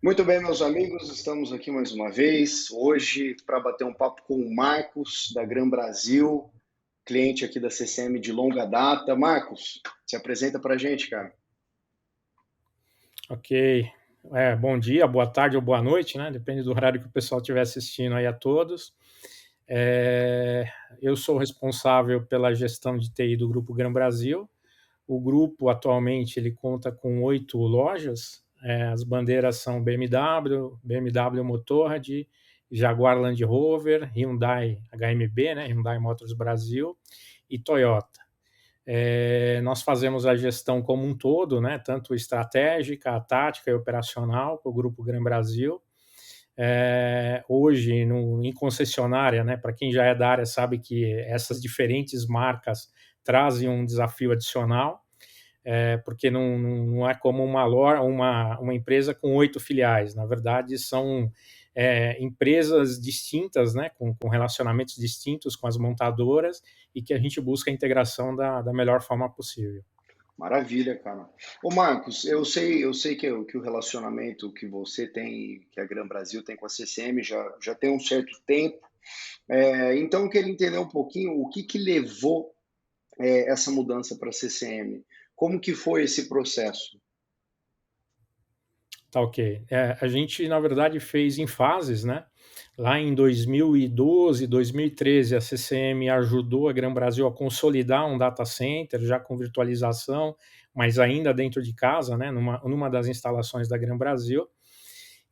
Muito bem, meus amigos, estamos aqui mais uma vez, hoje para bater um papo com o Marcos, da Gran Brasil, cliente aqui da CCM de longa data. Marcos, se apresenta para a gente, cara. Ok. Bom dia, boa tarde ou boa noite, né? Depende do horário que o pessoal estiver assistindo aí a todos. É, eu sou responsável pela gestão de TI do Grupo Gran Brasil. O grupo atualmente ele conta com 8 lojas. As bandeiras são BMW, BMW Motorrad, Jaguar Land Rover, Hyundai HMB, né? Hyundai Motors Brasil e Toyota. Nós fazemos a gestão como um todo, né, tanto estratégica, a tática e operacional para o Grupo Gran Brasil. Hoje, em concessionária, né, para quem já é da área sabe que essas diferentes marcas trazem um desafio adicional, porque não é como uma empresa com 8 filiais. Na verdade, são empresas distintas, né, com relacionamentos distintos com as montadoras e que a gente busca a integração da melhor forma possível. Maravilha, cara. Ô Marcos, eu sei que o relacionamento que você tem, que a Gran Brasil tem com a CCM já tem um certo tempo. Então eu queria entender um pouquinho o que levou essa mudança para a CCM. Como que foi esse processo? Tá ok. A gente, na verdade, fez em fases, né? Lá em 2012, 2013, a CCM ajudou a Gran Brasil a consolidar um data center, já com virtualização, mas ainda dentro de casa, né? Numa das instalações da Gran Brasil.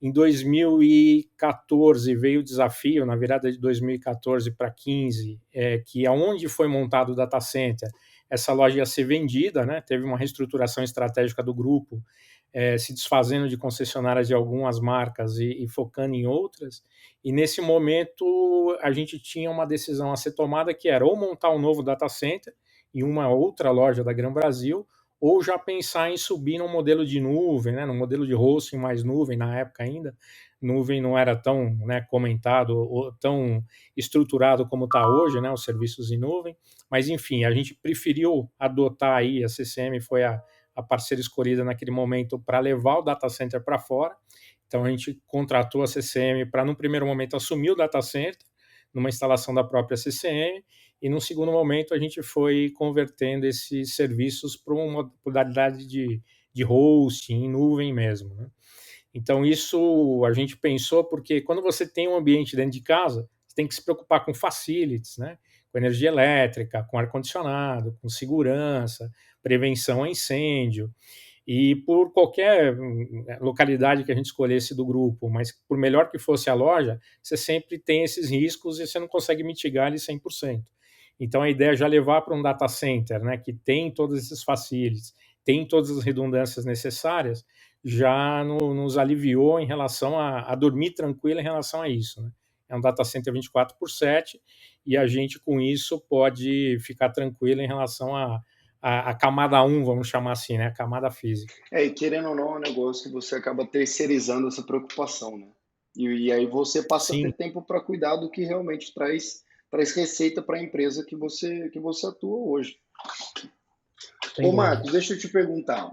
Em 2014 veio o desafio, na virada de 2014 para 15, que aonde foi montado o data center, essa loja ia ser vendida, né? Teve uma reestruturação estratégica do grupo, se desfazendo de concessionárias de algumas marcas e focando em outras. E nesse momento a gente tinha uma decisão a ser tomada que era ou montar um novo data center em uma outra loja da Gran Brasil, ou já pensar em subir num modelo de nuvem, né, num modelo de hosting mais nuvem na época ainda. Nuvem não era tão, né, comentado ou tão estruturado como está hoje, né, os serviços em nuvem. Mas enfim, a gente preferiu adotar aí, a CCM foi a parceira escolhida naquele momento para levar o data center para fora. Então a gente contratou a CCM para, no primeiro momento, assumir o data center, numa instalação da própria CCM, e no segundo momento a gente foi convertendo esses serviços para uma modalidade de hosting, em nuvem mesmo, né? Então isso a gente pensou porque quando você tem um ambiente dentro de casa, você tem que se preocupar com facilities, né? Com energia elétrica, com ar-condicionado, com segurança, prevenção a incêndio. E por qualquer localidade que a gente escolhesse do grupo, mas por melhor que fosse a loja, você sempre tem esses riscos e você não consegue mitigar ele 100%. Então a ideia é já levar para um data center, né, que tem todos esses facilities, tem todas as redundâncias necessárias, já nos aliviou em relação a dormir tranquilo em relação a isso, né? É um data center 24/7 e a gente com isso pode ficar tranquilo em relação a camada um, vamos chamar assim, né? A camada física. E querendo ou não, é um negócio que você acaba terceirizando essa preocupação, né? E aí você passa a ter Sim, tempo para cuidar do que realmente traz receita para a empresa que você atua hoje. sem Ô dúvida. Marcos, deixa eu te perguntar,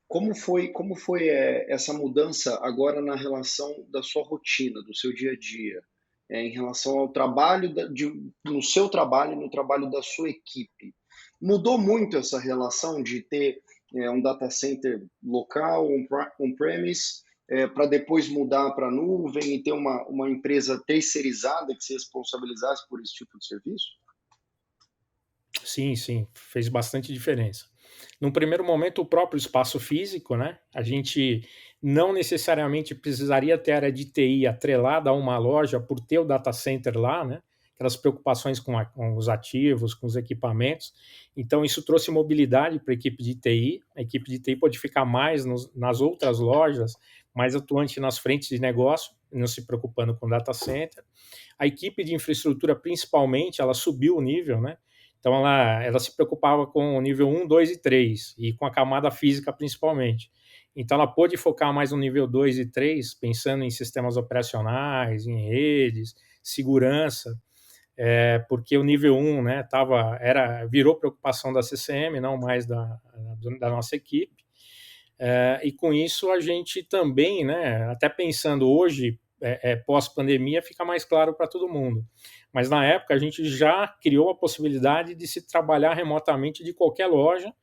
como foi essa mudança agora na relação da sua rotina, do seu dia a dia, em relação ao trabalho, no seu trabalho e no trabalho da sua equipe? Mudou muito essa relação de ter um data center local, on-premise, para depois mudar para a nuvem e ter uma empresa terceirizada que se responsabilizasse por esse tipo de serviço? Sim, sim, fez bastante diferença. Num primeiro momento, o próprio espaço físico, né? A gente não necessariamente precisaria ter área de TI atrelada a uma loja por ter o data center lá, né? Aquelas preocupações com os ativos, com os equipamentos. Então, isso trouxe mobilidade para a equipe de TI. A equipe de TI pode ficar mais nas outras lojas, mais atuante nas frentes de negócio, não se preocupando com data center. A equipe de infraestrutura, principalmente, ela subiu o nível, né? Então ela se preocupava com o nível um, 2 e 3 e com a camada física principalmente. Então ela pôde focar mais no nível 2 e 3, pensando em sistemas operacionais, em redes, segurança, porque o nível um, né, virou preocupação da CCM, não mais da nossa equipe. E com isso a gente também, né, até pensando hoje, pós-pandemia, fica mais claro para todo mundo. Mas na época a gente já criou a possibilidade de se trabalhar remotamente de qualquer loja,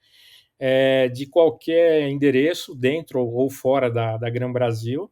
de qualquer endereço, dentro ou fora da Gran Brasil,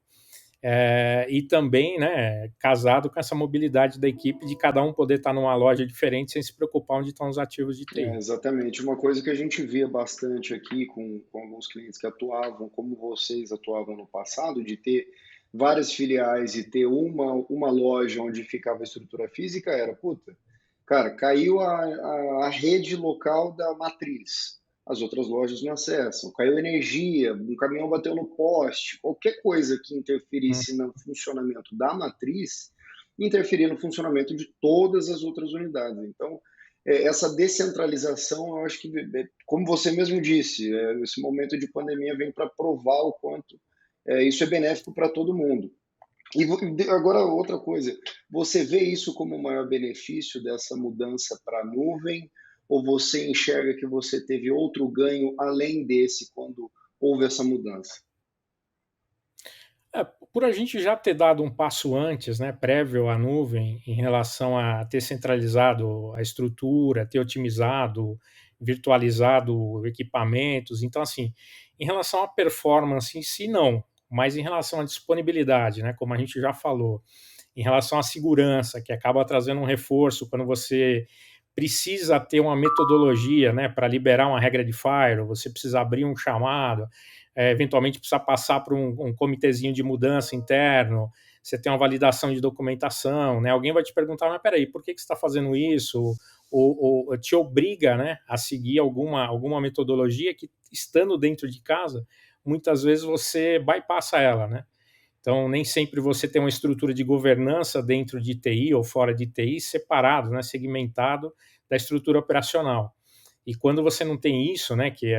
e também, né, casado com essa mobilidade da equipe de cada um poder estar numa loja diferente sem se preocupar onde estão os ativos de TI. Exatamente. Uma coisa que a gente via bastante aqui com alguns clientes que atuavam, como vocês atuavam no passado, de ter várias filiais e ter uma loja onde ficava a estrutura física, era, puta, cara, caiu a rede local da matriz, as outras lojas não acessam, caiu energia, um caminhão bateu no poste, qualquer coisa que Hum. interferisse no funcionamento da matriz, interferia no funcionamento de todas as outras unidades. Então, essa descentralização, eu acho que, como você mesmo disse, esse momento de pandemia vem para provar o quanto isso é benéfico para todo mundo. E agora, outra coisa, você vê isso como o maior benefício dessa mudança para a nuvem, ou você enxerga que você teve outro ganho além desse quando houve essa mudança? Por a gente já ter dado um passo antes, né, prévio à nuvem, em relação a ter centralizado a estrutura, ter otimizado, virtualizado equipamentos. Então, assim, em relação à performance em si, não, mas em relação à disponibilidade, né, como a gente já falou, em relação à segurança, que acaba trazendo um reforço quando você precisa ter uma metodologia, né, para liberar uma regra de firewall, você precisa abrir um chamado, eventualmente precisa passar por um comitezinho de mudança interno, você tem uma validação de documentação, né, alguém vai te perguntar, mas peraí, por que você está fazendo isso? Ou te obriga, né, a seguir alguma metodologia que, estando dentro de casa, muitas vezes você bypassa ela, né? Então, nem sempre você tem uma estrutura de governança dentro de TI ou fora de TI separado, né, segmentado da estrutura operacional. E quando você não tem isso, né, que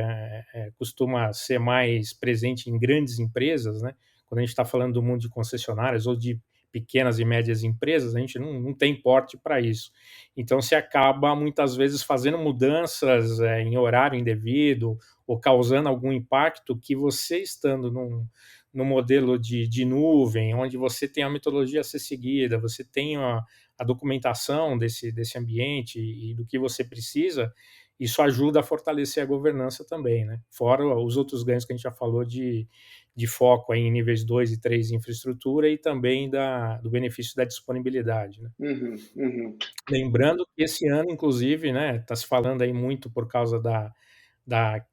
costuma ser mais presente em grandes empresas, né, quando a gente está falando do mundo de concessionárias ou de pequenas e médias empresas, a gente não tem porte para isso. Então, se acaba muitas vezes fazendo mudanças em horário indevido ou causando algum impacto que você estando no modelo de nuvem, onde você tem a metodologia a ser seguida, você tem a documentação desse ambiente e do que você precisa, isso ajuda a fortalecer a governança também, né? Fora os outros ganhos que a gente já falou de foco aí em níveis 2 e 3 de infraestrutura e também do benefício da disponibilidade, né? Uhum, uhum. Lembrando que esse ano, inclusive, né, está se falando aí muito por causa da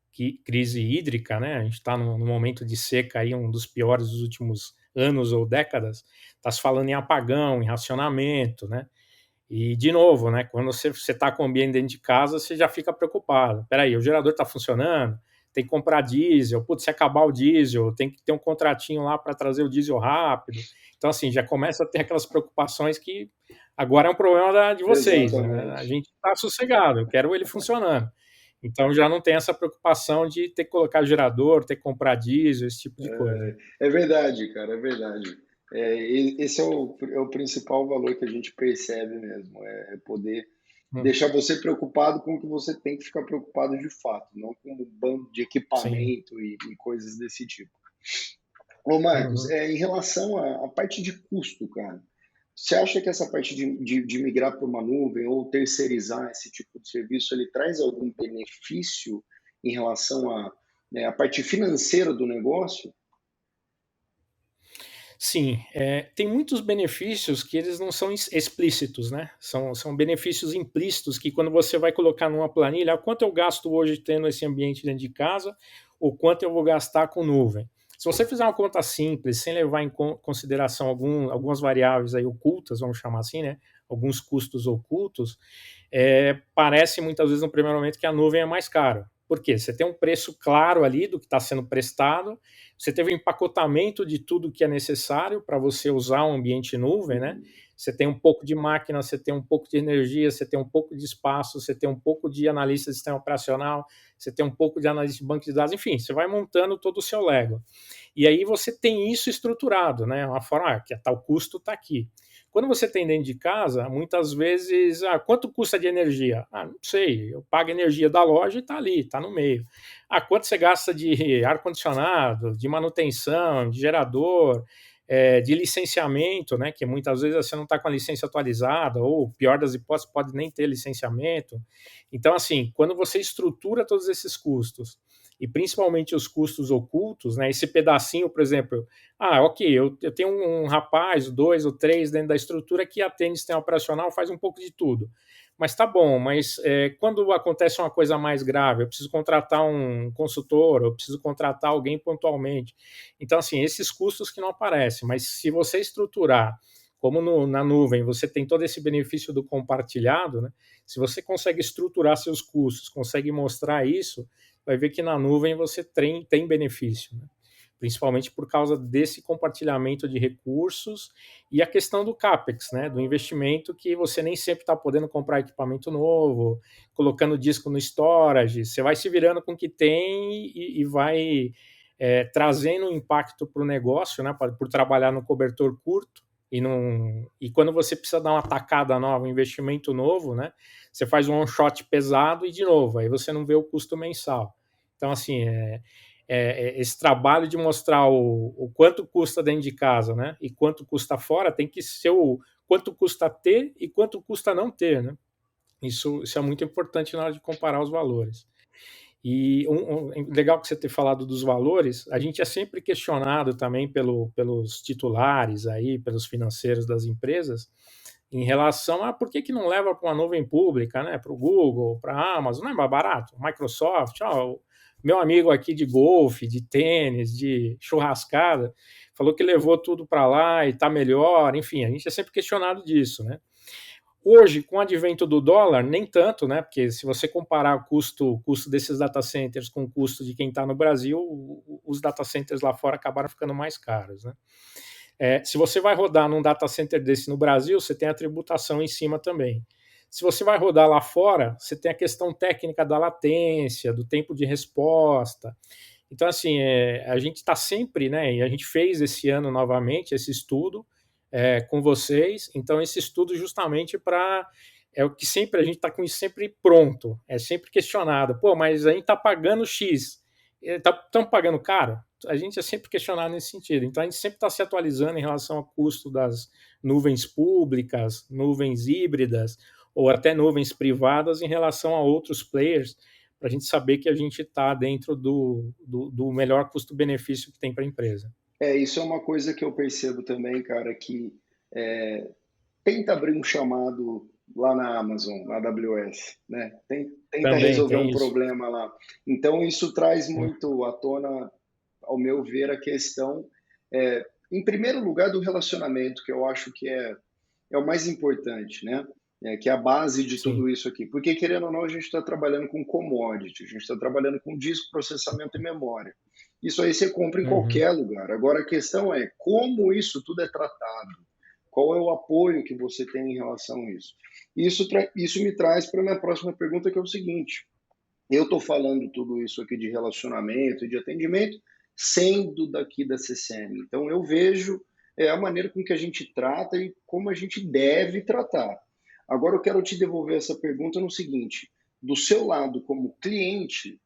crise hídrica, né? A gente está num momento de seca aí, um dos piores dos últimos anos ou décadas. Está se falando em apagão, em racionamento, né? E, de novo, né, quando você está com o ambiente dentro de casa, você já fica preocupado. Espera aí, o gerador está funcionando? Tem que comprar diesel. Putz, se acabar o diesel, tem que ter um contratinho lá para trazer o diesel rápido. Então, assim, já começa a ter aquelas preocupações que agora é um problema de vocês, né? A Exatamente. gente está sossegado, eu quero ele funcionando. Então, já não tem essa preocupação de ter que colocar gerador, ter que comprar diesel, esse tipo de coisa. É verdade, cara, é verdade. Esse é o principal valor que a gente percebe mesmo, é poder Hum, deixar você preocupado com o que você tem que ficar preocupado de fato, não com um bando de sim. equipamento e coisas desse tipo. Ô Marcos, Uhum. em relação à parte de custo, cara, você acha que essa parte de migrar para uma nuvem ou terceirizar esse tipo de serviço, ele traz algum benefício em relação à, né, à parte financeira do negócio? Sim, tem muitos benefícios que eles não são explícitos, né? São benefícios implícitos que quando você vai colocar numa planilha, quanto eu gasto hoje tendo esse ambiente dentro de casa, ou quanto eu vou gastar com nuvem. Se você fizer uma conta simples, sem levar em consideração algumas variáveis aí ocultas, vamos chamar assim, né? Alguns custos ocultos, parece muitas vezes no primeiro momento que a nuvem é mais cara. Por quê? Você tem um preço claro ali do que está sendo prestado, você teve o empacotamento de tudo que é necessário para você usar um ambiente nuvem, né? Uhum. Você tem um pouco de máquina, você tem um pouco de energia, você tem um pouco de espaço, você tem um pouco de analista de sistema operacional, você tem um pouco de analista de banco de dados, enfim, você vai montando todo o seu Lego. E aí você tem isso estruturado, né? Uma forma, que tal custo está aqui. Quando você tem dentro de casa, muitas vezes, quanto custa de energia? Não sei, eu pago a energia da loja e está ali, está no meio. Quanto você gasta de ar-condicionado, de manutenção, de gerador, de licenciamento, né? Que muitas vezes você não está com a licença atualizada, ou pior das hipóteses, pode nem ter licenciamento. Então, assim, quando você estrutura todos esses custos, e principalmente os custos ocultos, né? Esse pedacinho, por exemplo, ok, eu tenho um rapaz, dois ou três dentro da estrutura que atende sistema operacional, faz um pouco de tudo. Mas tá bom, mas quando acontece uma coisa mais grave, eu preciso contratar um consultor, eu preciso contratar alguém pontualmente. Então, assim, esses custos que não aparecem, mas se você estruturar, como na nuvem, você tem todo esse benefício do compartilhado, né? Se você consegue estruturar seus custos, consegue mostrar isso, vai ver que na nuvem você tem benefício, né? Principalmente por causa desse compartilhamento de recursos e a questão do CAPEX, né, do investimento, que você nem sempre está podendo comprar equipamento novo, colocando disco no storage, você vai se virando com o que tem e vai trazendo um impacto para o negócio, né, por trabalhar no cobertor curto, e quando você precisa dar uma tacada nova, um investimento novo, né, você faz um one-shot pesado e de novo, aí você não vê o custo mensal. Então, assim, esse trabalho de mostrar o quanto custa dentro de casa, né? E quanto custa fora, tem que ser o quanto custa ter e quanto custa não ter, né? Isso é muito importante na hora de comparar os valores. E legal que você ter falado dos valores, a gente é sempre questionado também pelos titulares aí, pelos financeiros das empresas, em relação a por que não leva para uma nuvem pública, né? Para o Google, para a Amazon, não é mais barato? Microsoft, meu amigo aqui de golfe, de tênis, de churrascada, falou que levou tudo para lá e está melhor. Enfim, a gente é sempre questionado disso, né? Hoje, com o advento do dólar, nem tanto, né? Porque se você comparar o custo desses data centers com o custo de quem está no Brasil, os data centers lá fora acabaram ficando mais caros, né? Se você vai rodar num data center desse no Brasil, você tem a tributação em cima também. Se você vai rodar lá fora, você tem a questão técnica da latência, do tempo de resposta. Então, assim, a gente está sempre, né? E a gente fez esse ano novamente esse estudo com vocês. Então, esse estudo justamente para o que sempre a gente está com isso sempre pronto, é sempre questionado. Pô, mas a gente está pagando X, estamos pagando caro? A gente é sempre questionado nesse sentido. Então, a gente sempre está se atualizando em relação ao custo das nuvens públicas, nuvens híbridas, ou até nuvens privadas em relação a outros players, para a gente saber que a gente está dentro do melhor custo-benefício que tem para a empresa. Isso é uma coisa que eu percebo também, cara, que tenta abrir um chamado lá na Amazon, na AWS, né? Tenta Também resolver tem um isso. problema lá. Então, isso traz muito à tona, ao meu ver, a questão, em primeiro lugar, do relacionamento, que eu acho que é o mais importante, né? Que é a base de Sim. tudo isso aqui. Porque, querendo ou não, a gente está trabalhando com commodity, a gente está trabalhando com disco, processamento e memória. Isso aí você compra em Uhum. qualquer lugar. Agora, a questão é como isso tudo é tratado. Qual é o apoio que você tem em relação a isso? Isso me traz para a minha próxima pergunta, que é o seguinte. Eu estou falando tudo isso aqui de relacionamento e de atendimento, sendo daqui da CCM. Então, eu vejo a maneira com que a gente trata e como a gente deve tratar. Agora, eu quero te devolver essa pergunta no seguinte: do seu lado, como cliente,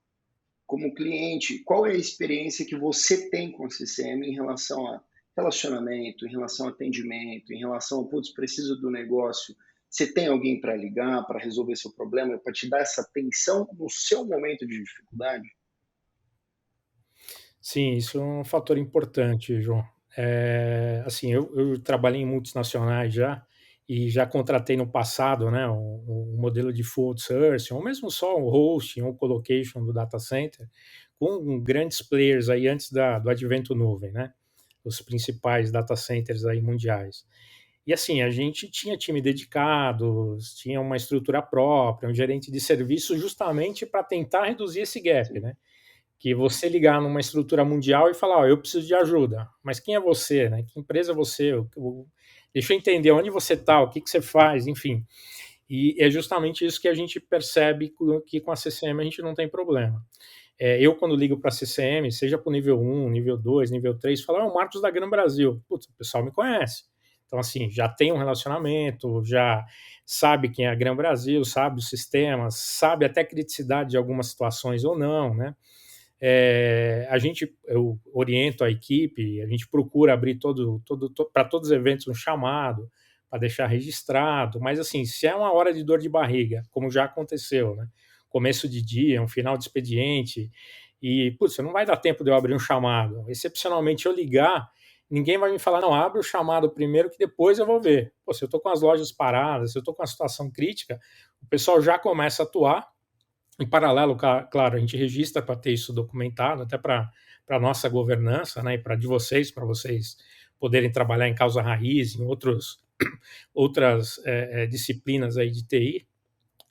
qual é a experiência que você tem com a CCM em relação a relacionamento, em relação a atendimento, em relação a, putz, preciso do negócio, você tem alguém para ligar, para resolver seu problema, para te dar essa atenção no seu momento de dificuldade? Sim, isso é um fator importante, João. Assim, eu trabalhei em multinacionais já, e já contratei no passado, né, um modelo de full outsourcing, ou mesmo só o hosting ou colocation do data center, com grandes players aí antes do advento nuvem, né, os principais data centers aí mundiais. E assim, a gente tinha time dedicado, tinha uma estrutura própria, um gerente de serviço justamente para tentar reduzir esse gap, Sim. né? Que você ligar numa estrutura mundial e falar, eu preciso de ajuda, mas quem é você, né? Que empresa é você? Deixa eu entender onde você está, o que você faz, enfim. E é justamente isso que a gente percebe que com a CCM a gente não tem problema. Eu, quando ligo para a CCM, seja para o nível 1, nível 2, nível 3, falo, o Marcos da Gran Brasil. Putz, o pessoal me conhece. Então, assim, já tem um relacionamento, já sabe quem é a Gran Brasil, sabe os sistemas, sabe até criticidade de algumas situações ou não, né? Eu oriento a equipe, a gente procura abrir para todos os eventos um chamado para deixar registrado, mas assim, se é uma hora de dor de barriga, como já aconteceu, né? Começo de dia, um final de expediente, e, putz, não vai dar tempo de eu abrir um chamado. Excepcionalmente, eu ligar, ninguém vai me falar, não, abre o chamado primeiro que depois eu vou ver. Pô, se eu estou com as lojas paradas, se eu estou com a situação crítica, o pessoal já começa a atuar. Em paralelo, claro, a gente registra para ter isso documentado, até para a nossa governança, né, e para de vocês, para vocês poderem trabalhar em causa raiz, em outras disciplinas aí de TI,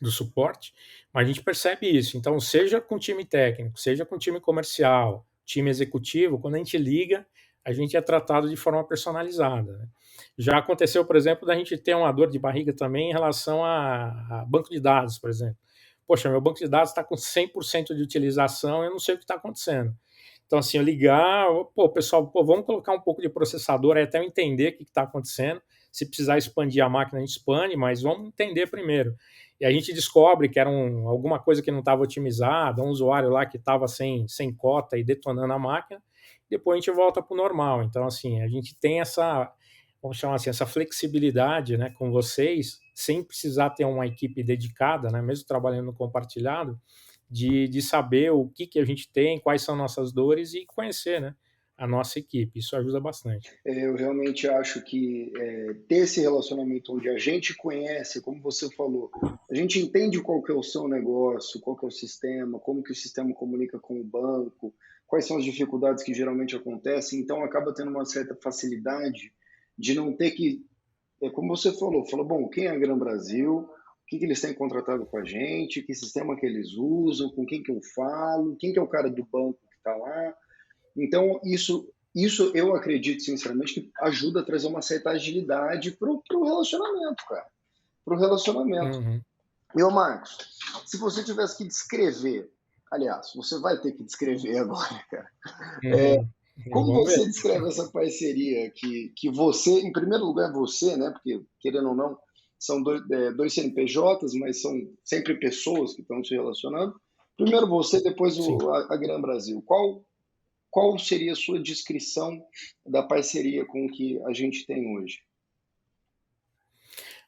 do suporte, mas a gente percebe isso. Então, seja com time técnico, seja com time comercial, time executivo, quando a gente liga, a gente é tratado de forma personalizada. Né? Já aconteceu, por exemplo, da gente ter uma dor de barriga também em relação a banco de dados, por exemplo. Poxa, meu banco de dados está com 100% de utilização, eu não sei o que está acontecendo. Então, assim, eu ligar, pô, pessoal, pô, vamos colocar um pouco de processador aí até eu entender o que está acontecendo. Se precisar expandir a máquina, a gente expande, mas vamos entender primeiro. E a gente descobre que era alguma coisa que não estava otimizada, um usuário lá que estava sem cota e detonando a máquina, depois a gente volta para o normal. Então, assim, a gente tem essa, vamos chamar assim, essa flexibilidade, né, com vocês, sem precisar ter uma equipe dedicada, né, mesmo trabalhando no compartilhado, de saber o que a gente tem, quais são nossas dores e conhecer, né, a nossa equipe. Isso ajuda bastante. Eu realmente acho que ter esse relacionamento onde a gente conhece, como você falou, a gente entende qual que é o seu negócio, qual que é o sistema, como que o sistema comunica com o banco, quais são as dificuldades que geralmente acontecem, então acaba tendo uma certa facilidade de não ter que, como você falou, bom, quem é a Gran Brasil, o que eles têm contratado com a gente, que sistema que eles usam, com quem que eu falo, quem que é o cara do banco que está lá. Então, isso eu acredito, sinceramente, que ajuda a trazer uma certa agilidade pro relacionamento, cara. Pro relacionamento. Uhum. E, ô Marcos, se você tivesse que descrever, aliás, você vai ter que descrever agora, cara. Uhum. Como Vamos você ver. descreve essa parceria que você, em primeiro lugar, você, né? Porque, querendo ou não, são dois CNPJs, mas são sempre pessoas que estão se relacionando. Primeiro você, depois Sim. a Gran Brasil. Qual seria a sua descrição da parceria com o que a gente tem hoje?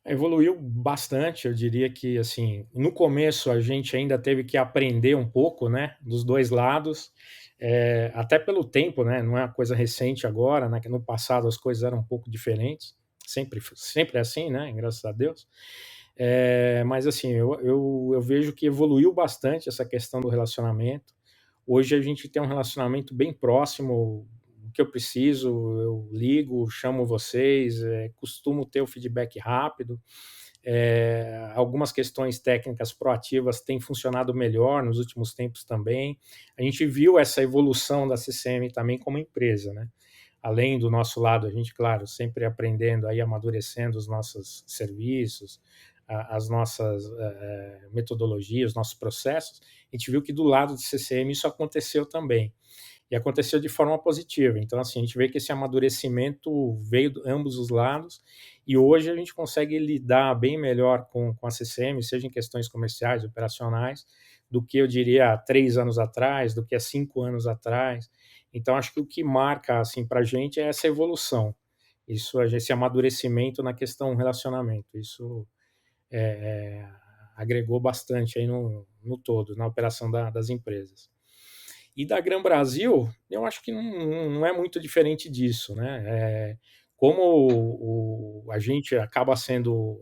Evoluiu bastante, eu diria que, assim, no começo a gente ainda teve que aprender um pouco, né, dos 2 lados, até pelo tempo, né, não é uma coisa recente agora, né, que no passado as coisas eram um pouco diferentes, sempre é assim, né, graças a Deus. Mas assim, eu vejo que evoluiu bastante essa questão do relacionamento. Hoje a gente tem um relacionamento bem próximo, o que eu preciso, eu ligo, chamo vocês, costumo ter o feedback rápido. Algumas questões técnicas proativas têm funcionado melhor nos últimos tempos também. A gente viu essa evolução da CCM também como empresa, né? Além do nosso lado, a gente, claro, sempre aprendendo aí, amadurecendo os nossos serviços, as nossas metodologias, os nossos processos, a gente viu que do lado de CCM isso aconteceu também. E aconteceu de forma positiva. Então, assim, a gente vê que esse amadurecimento veio de ambos os lados e hoje a gente consegue lidar bem melhor com a CCM, seja em questões comerciais, operacionais, do que eu diria há 3 anos atrás, do que há 5 anos atrás. Então, acho que o que marca, assim, para a gente é essa evolução. Esse amadurecimento na questão relacionamento. Isso agregou bastante aí no todo, na operação das empresas. E da Gran Brasil, eu acho que não é muito diferente disso, né? Como a gente acaba sendo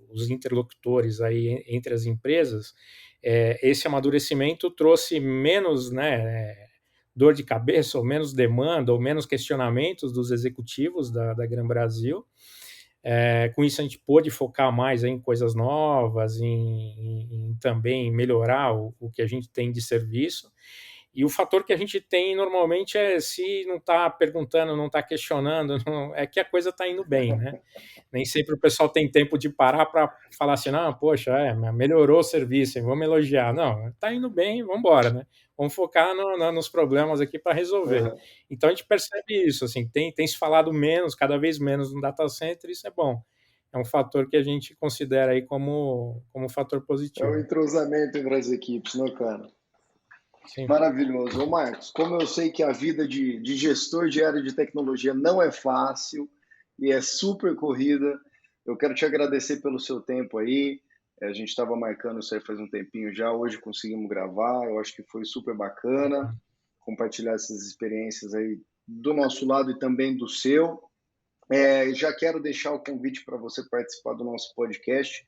os interlocutores aí entre as empresas, esse amadurecimento trouxe menos, né, dor de cabeça, ou menos demanda, ou menos questionamentos dos executivos da Gran Brasil. Com isso a gente pôde focar mais em coisas novas, em também melhorar o que a gente tem de serviço. E o fator que a gente tem normalmente é se não está perguntando, não está questionando, é que a coisa está indo bem, né? Nem sempre o pessoal tem tempo de parar para falar assim, não, poxa, melhorou o serviço, hein, vamos elogiar. Não, está indo bem, vamos embora, né? Vamos focar nos problemas aqui para resolver. Uhum. Então a gente percebe isso, assim, tem se falado menos, cada vez menos no data center, isso é bom. É um fator que a gente considera aí como fator É o positivo. entrosamento entre as equipes, né, cara? Sim. Maravilhoso. Ô, Marcos, como eu sei que a vida de gestor de área de tecnologia não é fácil e é super corrida, eu quero te agradecer pelo seu tempo aí. A gente estava marcando isso aí faz um tempinho já, hoje conseguimos gravar, eu acho que foi super bacana compartilhar essas experiências aí do nosso lado e também do seu. Já quero deixar o convite para você participar do nosso podcast,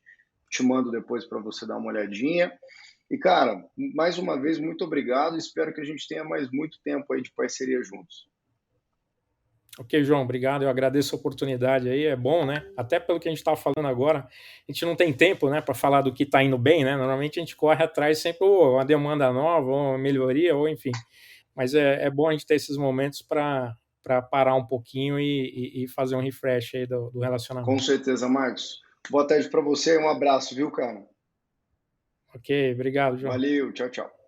te mando depois para você dar uma olhadinha. E, cara, mais uma vez, muito obrigado. Espero que a gente tenha mais muito tempo aí de parceria juntos. Ok, João, obrigado. Eu agradeço a oportunidade aí. É bom, né? Até pelo que a gente estava falando agora, a gente não tem tempo, né, para falar do que está indo bem, né? Normalmente a gente corre atrás sempre ou uma demanda nova, ou uma melhoria, ou enfim. Mas é bom a gente ter esses momentos para parar um pouquinho e fazer um refresh aí do Com relacionamento. certeza, Marcos. Boa tarde para você e um abraço, viu, cara? Ok, obrigado, João. Valeu, tchau, tchau.